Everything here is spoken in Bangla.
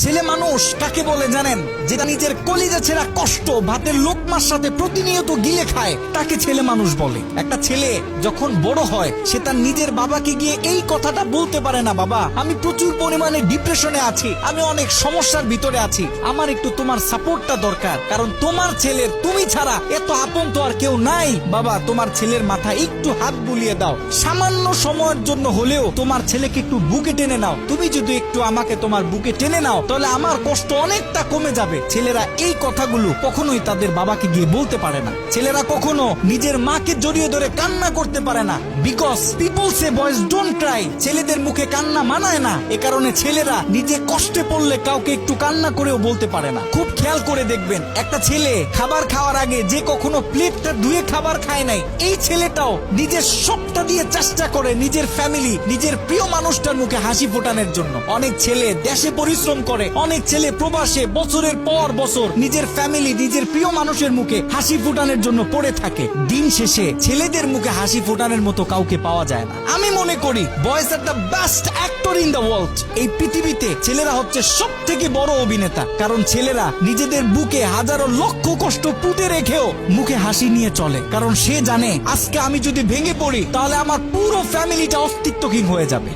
ছেলে মানুষ কাকে বলে জানেন? যেটা নিজের কলিজা ছেঁড়া কষ্ট ভাতের লোকমার সাথে প্রতিনিয়ত গিলে খায়, তাকে ছেলে মানুষ বলে। একটা ছেলে যখন বড় হয়, সে তার নিজের বাবাকে গিয়ে এই কথাটা বলতে পারে না, বাবা আমি প্রচুর পরিমাণে ডিপ্রেশনে আছি, আমি অনেক সমস্যার ভিতরে আছি, আমার একটু তোমার সাপোর্টটা দরকার, কারণ তোমার ছেলের তুমি ছাড়া এত আপন তো আর কেউ নাই। বাবা তোমার ছেলের মাথায় একটু হাত বুলিয়ে দাও, সামান্য সময়ের জন্য হলেও তোমার ছেলেকে একটু বুকে টেনে নাও। তুমি যদি একটু আমাকে তোমার বুকে টেনে নাও, তাহলে আমার কষ্ট অনেকটা কমে যাবে। ছেলেরা এই কথাগুলো কখনোই তাদের বাবাকে গিয়ে বলতে পারে না। ছেলেরা কখনো নিজের মাকে জড়িয়ে ধরে কান্না করতে পারে না, because people say boys don't Cry. ছেলেদের মুখে কান্না মানায় না, এ কারণে ছেলেরা নিজে কষ্টে পড়লে কাউকে একটু কান্না করেও বলতে পারে না। খুব খেয়াল করে দেখবেন, একটা ছেলে খাবার খাওয়ার আগে যে কখনো প্লেটটা ধুয়ে খাবার খায় নাই, এই ছেলেটাও নিজের সবটা দিয়ে চেষ্টা করে নিজের ফ্যামিলি, নিজের প্রিয় মানুষটার মুখে হাসি ফোটানোর জন্য। অনেক ছেলে দেশে পরিশ্রম করে, অনেক ছেলে প্রবাসে বছরের পর বছর নিজের ফ্যামিলি, নিজের প্রিয় মানুষের মুখে হাসি ফোটানোর জন্য পড়ে থাকে। দিন শেষে ছেলেদের মুখে হাসি ফোটানোর মতো কাউকে পাওয়া যায় না। আমি মনে করি boys are the best actor in the world. এই পৃথিবীতে ছেলেরা হচ্ছে সব থেকে বড় অভিনেতা, কারণ ছেলেরা নিজেদের বুকে হাজারো লক্ষ কষ্ট পুঁতে রেখেও মুখে হাসি নিয়ে চলে, কারণ সে জানে আজকে আমি যদি ভেঙে পড়ি তাহলে আমার পুরো ফ্যামিলিটা অস্তিত্বহীন হয়ে যাবে।